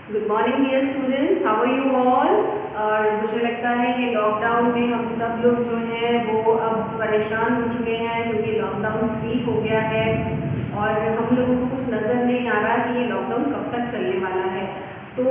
Good morning dear students, how are you all. और मुझे लगता है कि लॉकडाउन में हम सब लोग जो हैं वो अब परेशान हो चुके हैं क्योंकि लॉकडाउन 3 हो गया है और हम लोगों को कुछ नज़र नहीं आ रहा कि ये लॉकडाउन कब तक चलने वाला है। तो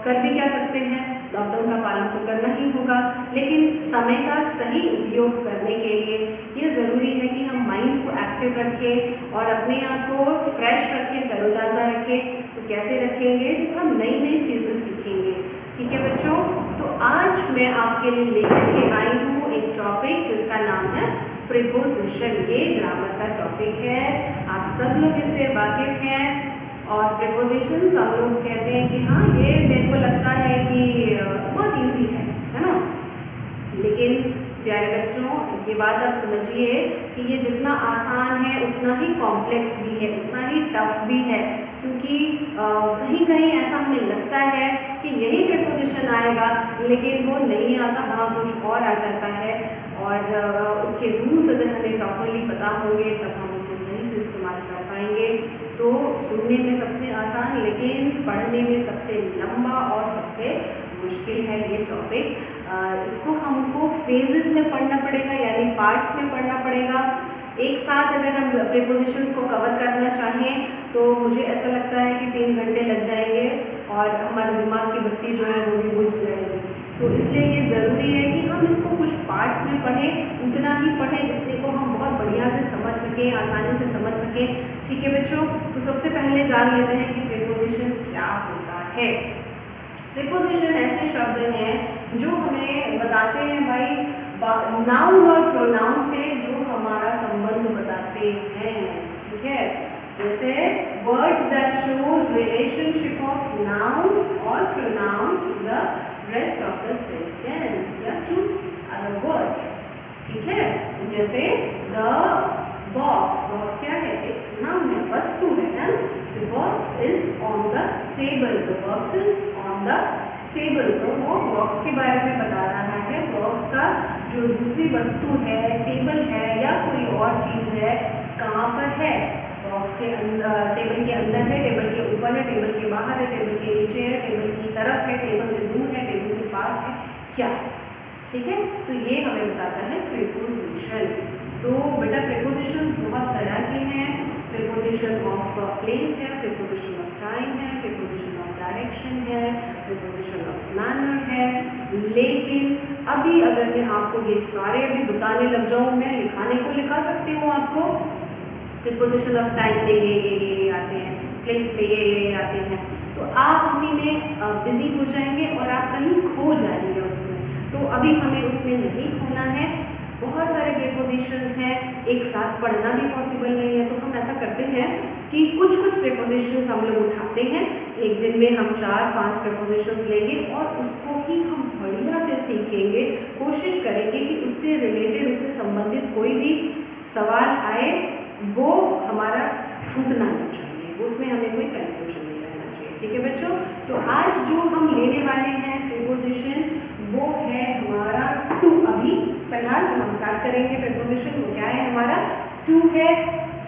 कर भी क्या सकते हैं, लॉकडाउन का पालन तो करना ही होगा, लेकिन समय का सही उपयोग करने के लिए ये ज़रूरी है कि हम माइंड को एक्टिव रखें और अपने आप को फ्रेश रखें, तरोताज़ा रखें। तो कैसे रखेंगे, जब हम नई नई चीज़ें सीखेंगे। ठीक है बच्चों, तो आज मैं आपके लिए लेकर के आई हूँ एक टॉपिक जिसका नाम है प्रीपोजिशन। ये ग्रामर का टॉपिक है, आप सब लोग इससे वाकिफ हैं। और प्रीपोजिशंस हम लोग कहते हैं कि हाँ ये मेरे को लगता है कि बहुत ईजी है ना। लेकिन प्यारे बच्चों, ये बात आप समझिए कि ये जितना आसान है उतना ही कॉम्प्लेक्स भी है, उतना ही टफ भी है, क्योंकि कहीं कहीं ऐसा हमें लगता है कि यही प्रीपोजिशन आएगा लेकिन वो नहीं आता, वहाँ कुछ और आ जाता है। और उसके रूल्स अगर हमें प्रॉपरली पता होंगे तब हम उसको सही से इस्तेमाल कर पाएंगे। तो सुनने में सबसे आसान लेकिन पढ़ने में सबसे लंबा और सबसे मुश्किल है ये टॉपिक। इसको हमको फेजेस में पढ़ना पड़ेगा, यानी पार्ट्स में पढ़ना पड़ेगा। एक साथ अगर हम प्रीपोजिशंस को कवर करना चाहें तो मुझे ऐसा लगता है कि 3 घंटे लग जाएंगे और हमारे दिमाग की बत्ती जो है वो भी बुझ जाएगी। तो इसलिए ये ज़रूरी है कि हम इसको कुछ पार्ट्स में पढ़ें, उतना ही पढ़ें जितने को हम बहुत बढ़िया से समझ सकें, आसानी से समझ सकें। ठीक है बच्चों, तो सबसे पहले जान लेते हैं कि प्रीपोजिशन क्या होता है। प्रीपोजिशन ऐसे शब्द हैं जो हमें बताते हैं भाई नाउन और प्रोनाउन से जो हमारा संबंध बताते हैं। ठीक है, जैसे words that shows relationship of noun और pronoun to the rest of the sentence या टू अदर वर्ड्स। ठीक है, जैसे द बॉक्स क्या है, एक नाउन है, वस्तु है। The box is on the table. The box is on the table. तो वो बॉक्स के बारे में बता रहा है। बॉक्स का जो दूसरी वस्तु है, टेबल है या कोई और चीज़ है, कहाँ पर है। बॉक्स के अंदर, टेबल के अंदर है, टेबल के ऊपर है, टेबल के बाहर है, टेबल के नीचे है, टेबल की तरफ है, टेबल से दूर है, टेबल से पास है, क्या है। ठीक है, तो ये हमें बताता है प्रीपोजिशन। तो बेटा प्रीपोजिशंस बहुत तरह के हैं। प्रीपोजिशन ऑफ प्लेस है, प्रीपोजिशन ऑफ टाइम है, प्रीपोजिशन ऑफ डायरेक्शन है, प्रीपोजिशन ऑफ मैनर है। लेकिन अभी अगर मैं आपको ये सारे अभी बताने लग जाऊँ, मैं लिखाने को लिखा सकती हूँ आपको। प्रीपोजिशन ऑफ टाइम पे ये आते हैं, प्लेस पे ये आते हैं, तो आप उसी में बिजी हो जाएंगे और आप कहीं खो जाएंगे उसमें। तो अभी हमें उसमें नहीं खोना है। बहुत सारे प्रीपोजिशंस हैं, एक साथ पढ़ना भी पॉसिबल नहीं है, तो हम ऐसा करते हैं कि कुछ प्रीपोजिशंस हम लोग उठाते हैं। एक दिन में हम 4-5 प्रीपोजिशंस लेंगे और उसको ही हम बढ़िया से सीखेंगे। कोशिश करेंगे कि उससे रिलेटेड, उससे संबंधित कोई भी सवाल आए वो हमारा छूटना नहीं चाहिए, उसमें हमें कोई कन्फ्यूजन नहीं रहना चाहिए। ठीक है बच्चों, तो आज जो हम लेने वाले हैं प्रीपोजिशन वो है हमारा टू। अभी फिलहाल जो हम स्टार्ट करेंगे प्रीपोजिशन वो क्या है हमारा, टू है।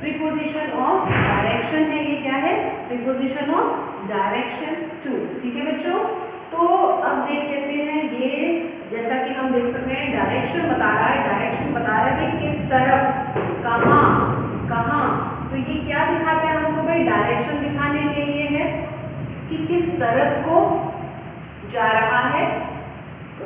प्रीपोजिशन ऑफ डायरेक्शन है, ये क्या है, प्रीपोजिशन ऑफ डायरेक्शन टू। ठीक है बच्चों, तो अब देख लेते हैं ये, जैसा कि हम देख सकते हैं डायरेक्शन बता रहा है, डायरेक्शन बता रहा है कि किस तरफ, कहाँ कहाँ। तो ये क्या दिखाता है हमको भाई, डायरेक्शन दिखाने के लिए है कि किस तरफ को जा रहा है,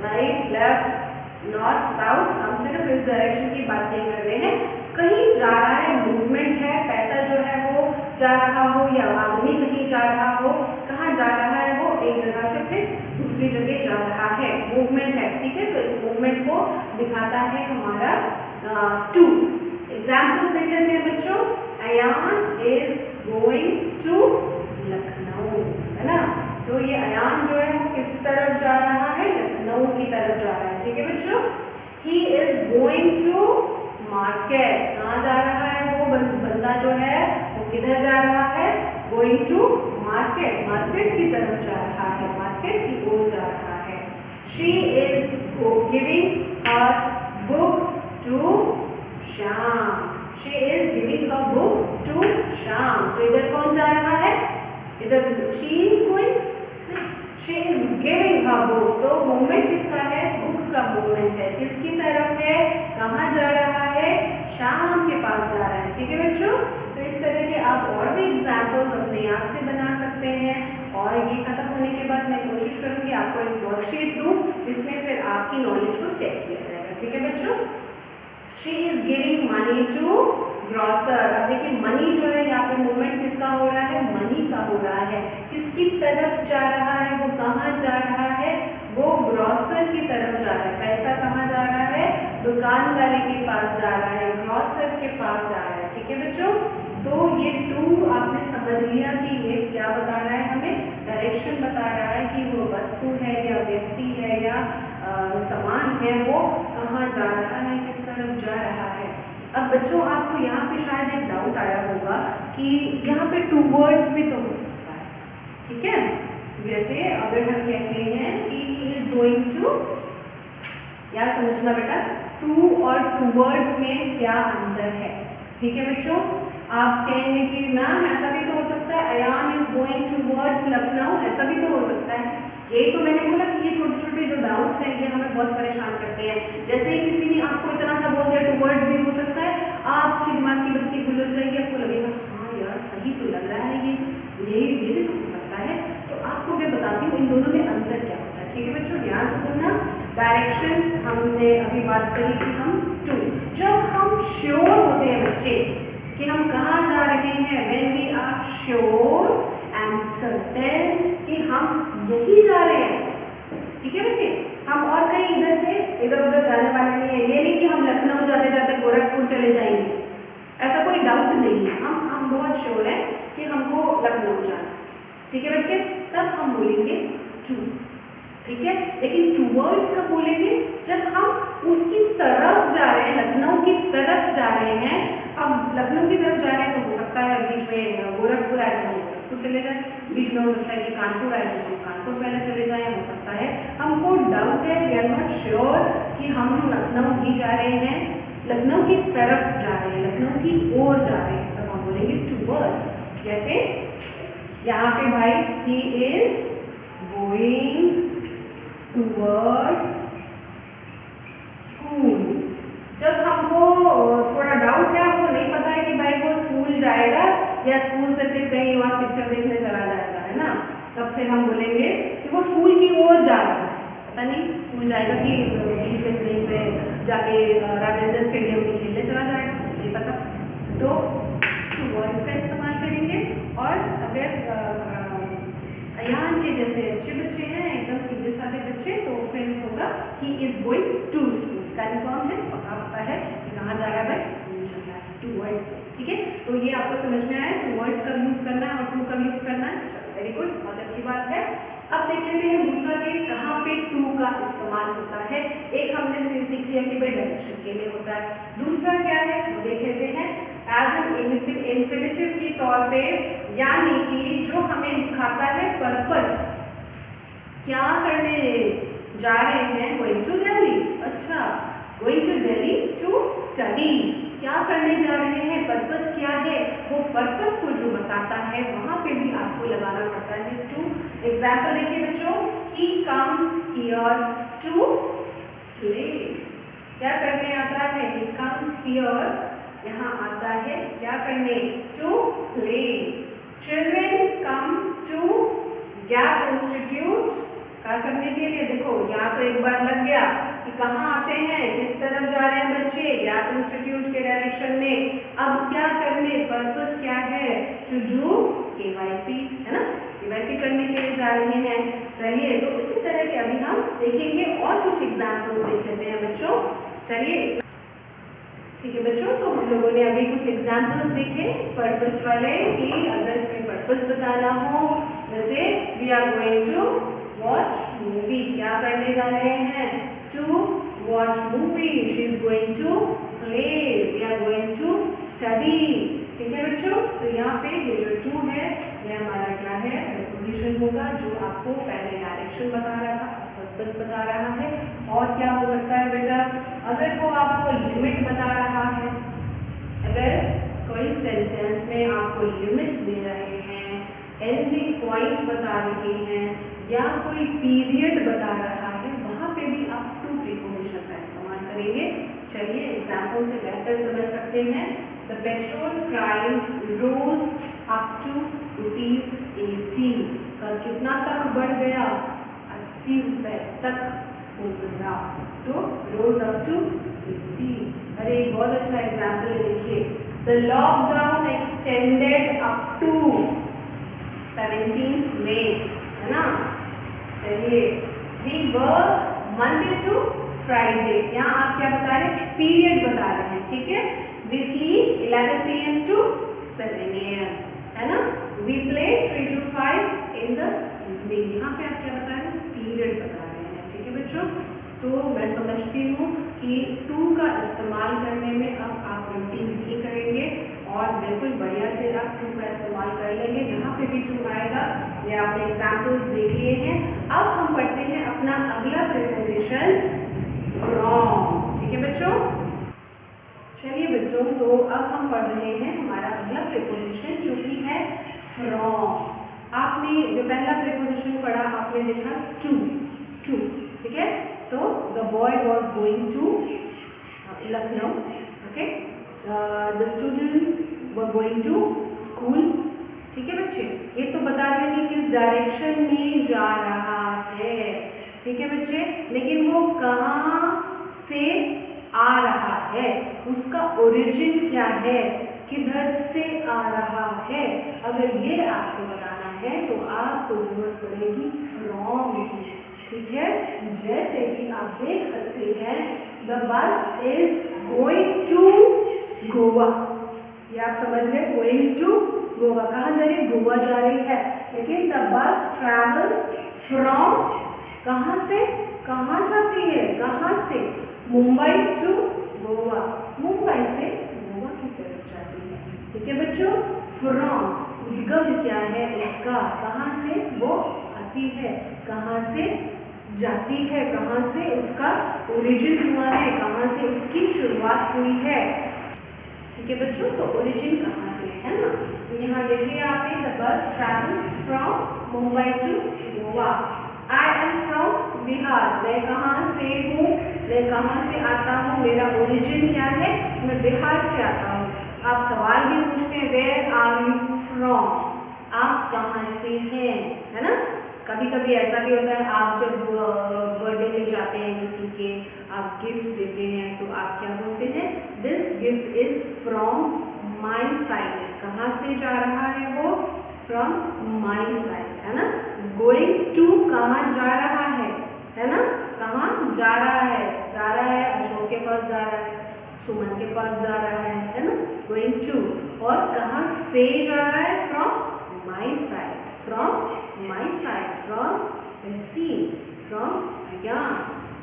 राइट, लेफ्ट, नॉर्थ, साउथ। हम सिर्फ इस डायरेक्शन की बात नहीं कर रहे हैं, कहीं जा रहा है, मूवमेंट है, पैसा जो है वो जा रहा हो या आदमी कहीं जा रहा हो, कहाँ जा रहा है वो, एक जगह से फिर दूसरी जगह जा रहा है, मूवमेंट है। ठीक है, तो इस मूवमेंट को दिखाता है हमारा टू। एग्जाम्पल्स देख लेते हैं बच्चों। Ayaan is going to Lucknow, है ना। तो ये अयान जो है वो किस तरफ जा रहा है, लखनऊ की तरफ जा रहा है। ठीक है बच्चों, he is going to market, कहाँ जा रहा है वो बंदा जो है वो किधर जा रहा है, गोइंग टू मार्केट, मार्केट की तरफ जा रहा है, मार्केट की ओर जा रहा है। She is giving her book to Shyam, she is giving her book to Shyam. तो इधर कौन जा रहा है, इधर she is going, she is giving her book. तो मूवमेंट किसका है? बुक का मूवमेंट है। किसकी तरफ है? कहाँ जा रहा है? शाम के पास जा रहा है। ठीक है बच्चों, तो इस तरह के आप और भी एग्जाम्पल्स अपने आप से बना सकते हैं। और ये खत्म होने के बाद मैं कोशिश करूंगी आपको एक वर्कशीट दूं जिसमें फिर आपकी नॉलेज को चेक किया जाएगा। ठीक है बच्चों, she is giving money to grocer. अब देखिए मनी जो है यहाँ पे मूवमेंट किसका हो रहा है? मनी का हो रहा है। किसकी तरफ जा रहा है? वो कहाँ जा रहा है? वो ग्रॉसर की तरफ जा रहा है। पैसा कहाँ जा रहा है? दुकान वाले के पास जा रहा है, ग्रॉसर के पास जा रहा है। ठीक है बच्चों, तो ये टू आपने समझ लिया कि ये क्या बता रहा है? हमें डायरेक्शन बता रहा है कि वो वस्तु है या व्यक्ति है या सामान है, वो कहाँ जा रहा है, किस तरफ जा रहा है। अब बच्चों आपको यहाँ पे शायद एक डाउट आया होगा कि यहाँ पे टू वर्ड्स भी तो हो सकता है। ठीक है, जैसे अगर हम कहते हैं कि ही इज गोइंग टू, या समझना बेटा टू और टू वर्ड्स में क्या अंतर है। ठीक है बच्चों, आप कहेंगे कि मैम ऐसा भी तो हो सकता है Ayaan is going towards Lucknow, ऐसा भी तो हो सकता है। ये तो मैंने बोला कि ये छोटे छोटे जो डाउट्स हैं ये हमें बहुत परेशान करते हैं। जैसे ही किसी ने आपको इतना सा बोल दिया टूवर्ड्स भी हो सकता है, आपके दिमाग की बत्ती खुल जाएगी, आपको लगेगा हाँ यार सही तो लग रहा है, ये भी तो हो सकता है। तो आपको मैं बताती हूँ इन दोनों में अंतर क्या होता है। ठीक है बच्चों, ध्यान से सुनना। डायरेक्शन हमने अभी बात करी कि हम टू, जब हम श्योर होते हैं बच्चे कि हम कहाँ जा रहे हैं, when we are sure and certain कि हम यही जा रहे हैं। ठीक है बच्चे, हम और कहीं इधर से इधर उधर जाने वाले नहीं है। ये नहीं कि हम लखनऊ जाते जाते गोरखपुर चले जाएंगे, ऐसा कोई डाउट नहीं है। हम बहुत श्योर हैं कि हमको लखनऊ जाना है। ठीक है बच्चे, तब हम बोलेंगे टू। ठीक है, लेकिन टूवर्ड्स कब बोलेंगे? जब हम उसकी तरफ जा रहे हैं, लखनऊ की तरफ जा रहे हैं। अब लखनऊ की तरफ जा रहे हैं तो हो सकता है बीच में गोरखपुर आए तो हम गोरखपुर चले जाएं, बीच में हो सकता है कि कानपुर आए तो हम कानपुर पहले चले जाएं, हो सकता है हमको डाउट है, वी आर नॉट श्योर कि हम लखनऊ ही जा रहे हैं, लखनऊ की तरफ जा रहे हैं, लखनऊ की ओर जा रहे हैं, तब हम बोलेंगे टूवर्ड्स। जैसे यहाँ पे भाई ही इज गोइंग टूवर्ड्स स्कूल। जब हमको थोड़ा डाउट है, हमको नहीं पता है कि भाई वो स्कूल जाएगा या स्कूल से फिर कहीं और पिक्चर देखने चला जाएगा, है ना, तब फिर हम बोलेंगे कि वो स्कूल की ओर जा रहा है। पता नहीं स्कूल जाएगा कि बीच में कहीं से जाके राजेंद्र स्टेडियम में खेलने चला जाएगा, नहीं पता। तो टूवर्ड्स का इस्तेमाल करेंगे। और अगर अयान के जैसे अच्छे बच्चे हैं, एकदम सीधे साधे बच्चे, तो फिर होगा he is going to school. Confirm है, पक्का पता है कि कहाँ जा रहा है भाई, स्कूल चल रहा है, टूवर्ड्स। ठीक है, तो ये आपको समझ में आया टूवर्ड्स कब यूज करना है और टू कब यूज करना है। चलो वेरी गुड, बहुत अच्छी बात है। अब देख लेते हैं दूसरा केस, कहाँ पे टू का इस्तेमाल होता है। एक हमने सीख लिया कि भाई डायरेक्शन के लिए होता है, दूसरा क्या है वो देख लेते हैं। एज एन इन्फिनिटिव के तौर पे, यानी कि जो हमें दिखाता है पर्पस, क्या करने जा रहे हैं, गोइंग टू दिल्ली। अच्छा, going to Delhi to study, क्या करने जा रहे हैं, पर्पस क्या है, वो पर्पस को जो बताता है वहां पे भी आपको लगाना पड़ता है टू। एग्जाम्पल देखिए बच्चों, he comes here to play, क्या करने आता है, ही कम्स हियर, यहाँ आता है क्या करने, to play. Children come to gap institute, क्या करने के लिए। देखो यहाँ तो एक बार लग गया कि कहाँ आते हैं, किस तरफ जा रहे हैं बच्चे, गैप इंस्टीट्यूट के डायरेक्शन में। अब क्या करने, पर्पस क्या है, टू डू KYP, है ना, KYP करने के लिए जा रहे हैं। चलिए, तो इसी तरह के अभी हम देखेंगे और कुछ एग्जाम्पल्स देख लेते हैं बच्चों। चलिए ठीक है बच्चों, तो हम लोगों ने अभी कुछ एग्जाम्पल्स देखे पर्पस वाले कि अगर हमें पर्पस बताना हो, जैसे we are going to watch movie, क्या करने जा रहे हैं, to watch movie. She is going to play, we are going to study. ठीक है बच्चों, तो यहाँ पे ये जो टू है ये हमारा क्या है, प्रीपोजिशन होगा जो आपको पहले डायरेक्शन बता रहा था, पर्पस बता रहा है। और क्या हो सकता है बेटा, अगर वो आपको लिमिट बता रहा है, अगर कोई सेंटेंस में आपको लिमिट दे रहे हैं, एंडिंग पॉइंट बता रहे हैं या कोई पीरियड बता रहा है, वहाँ पे भी अप टू प्रीपोजिशन का इस्तेमाल करेंगे। चलिए एग्जाम्पल से बेहतर समझ सकते हैं। The petrol price rose up to ₹80। कल कितना तक बढ़ गया? 80 रुपए तक हो गया, तो रोज अप टू 80। अरे बहुत अच्छा एग्जाम्पल है, देखिए the lockdown extended up to 17 May, है ना। चलिए we work Monday to Friday, यहाँ आप क्या बता रहे हैं? पीरियड बता रहे हैं, ठीक है। We sleep 11 PM to 7 AM, है ना। We play 3 to 5 in the evening, यहाँ पे आप क्या बता रहे हैं? पीरियड बता रहे हैं, ठीक है बच्चों। तो मैं समझती हूँ कि टू का इस्तेमाल करने में अब आप गलती नहीं करेंगे और बिल्कुल बढ़िया से आप टू का इस्तेमाल कर लेंगे। जहाँ पे भी टू आएगा, ये आपने एग्जाम्पल्स देख लिए हैं। अब हम पढ़ते हैं अपना अगला प्रीपोजिशन फ्रॉम, ठीक है बच्चों। चलिए बच्चों, तो अब हम पढ़ रहे हैं हमारा अगला प्रीपोजिशन जो कि है फ्रॉम। आपने जो पहला प्रीपोजिशन पढ़ा, आपने देखा टू, टू, ठीक है। तो the boy was going to Lucknow, okay. The students were going to school, ठीक है बच्चे। ये तो बता रहे हैं कि किस डायरेक्शन में जा रहा है, ठीक है बच्चे। लेकिन वो कहाँ से आ रहा है, उसका ओरिजिन क्या है, किधर से आ रहा है, अगर ये आपको बताना है तो आपको जरूरत पड़ेगी फ्रॉम की, ठीक है। जैसे कि आप देख सकते हैं the bus is going to Goa, ये आप समझ गए, गोइंग टू गोवा। कहाँ जा रही है? गोवा जा रही है। लेकिन द बस ट्रेवल्स फ्रॉम, कहाँ से कहाँ जाती है, कहाँ से? मुंबई टू गोवा, मुंबई से गोवा की तरफ जाती है, ठीक है बच्चों। फ्रॉम उद्गम क्या है इसका, कहाँ से वो आती है, कहाँ से जाती है, कहाँ से उसका ओरिजिन हुआ है, कहाँ से उसकी शुरुआत हुई है, ठीक है बच्चों। तो ओरिजिन कहाँ से है ना। तो यहाँ देखिए आपने the bus travels from Mumbai to Goa. I am from Bihar, मैं कहाँ से हूँ, मैं कहाँ से आता हूँ, मेरा ओरिजिन क्या है, मैं बिहार से आता हूँ। आप सवाल भी पूछते हैं वेयर आर यू फ्रॉम, आप कहाँ से हैं, है ना। कभी कभी ऐसा भी होता है, आप जब बर्थडे में जाते हैं किसी के, आप गिफ्ट देते हैं तो आप क्या बोलते हैं? This gift is from my side, कहाँ से जा रहा है वो? फ्रॉम माई साइड, है ना। गोइंग टू कहाँ जा रहा है ना, कहाँ जा रहा है? जा रहा है अशोक के पास जा रहा है, सुमन के पास जा रहा है ना। गोइंग टू, और कहाँ से जा रहा है? From my side, from my side, from tehsil, from यहाँ,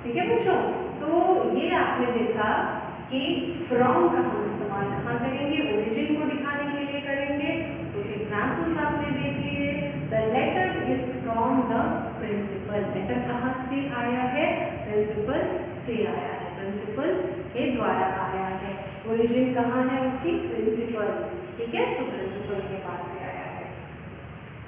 ठीक है बच्चों। तो ये आपने देखा कि फ्रॉम का हम इस्तेमाल कहाँ करेंगे? ओरिजिन को दिखाने के लिए करेंगे। कुछ एग्जाम्पल्स आपने देख लिए। The letter is from the principal, letter कहाँ से आया है? प्रिंसिपल से आया है, प्रिंसिपल के द्वारा आया है। ओरिजिन कहाँ है उसकी? प्रिंसिपल, ठीक है। तो प्रिंसिपल के पास से आया है।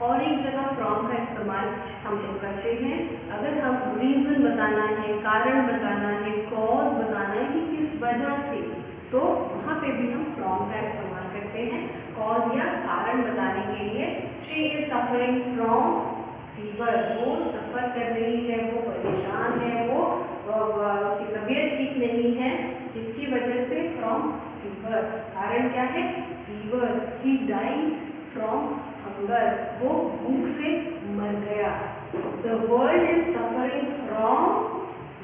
और एक जगह फ्रॉम का इस्तेमाल हम लोग करते हैं अगर हम रीज़न बताना है, कारण बताना है, कॉज बताना है कि किस वजह से, तो वहाँ पे भी हम फ्रॉम का इस्तेमाल करते हैं कॉज या कारण बताने के लिए। She is suffering from fever, वो सफ़र कर रही है, वो परेशान है, वो उसकी तबीयत ठीक नहीं है, जिसकी वजह से फ्रॉम फीवर। कारण क्या है? Fever. He died from hunger, वो भूख से मर गया। The world is suffering from,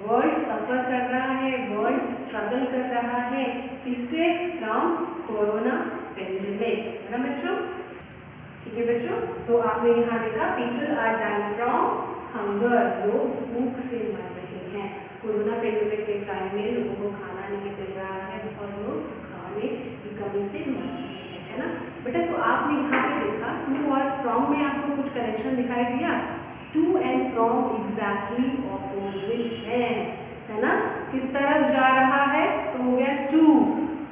world suffer कर रहा है, वर्ल्ड स्ट्रगल कर रहा है, किससे? फ्रॉम कोरोना पेंडेमिक, है ना बच्चों, ठीक है बच्चों। तो आपने यहाँ देखा people are dying from hunger, लोग भूख से मर रहे हैं। कोरोना पेंडेमिक के टाइम में लोगों को खाना नहीं मिल रहा है, बहुत लोग खाने की कमी से मर रहे हैं, है ना बेटा। तो आपने यहाँ पे देखा टू और फ्रॉम में आपको कुछ कनेक्शन दिखाई दिया। To and from exactly opposite है ना। किस तरफ जा रहा है? तो हो गया टू।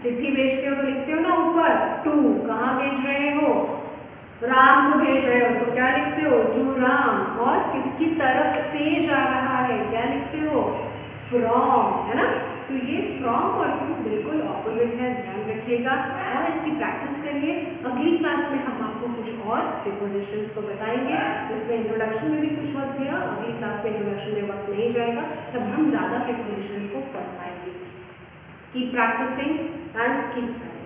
चिट्ठी भेजते हो तो लिखते हो ना ऊपर टू, कहाँ भेज रहे हो? राम को भेज रहे हो तो क्या लिखते हो, टू राम। और किसकी तरफ से जा रहा है, क्या लिखते हो, फ्रॉम, है ना। तो ये फ्रॉम और टू बिल्कुल ऑपोजिट है, ध्यान रखिएगा और इसकी प्रैक्टिस करिए। अगली क्लास में हम आपको कुछ और प्रीपोजिशंस को बताएंगे। इसमें इंट्रोडक्शन में भी कुछ वक्त दिया, अगली क्लास में इंट्रोडक्शन में वक्त नहीं जाएगा, तब हम ज़्यादा प्रीपोजिशंस को पढ़ पाएंगे। Keep practising and keep studying.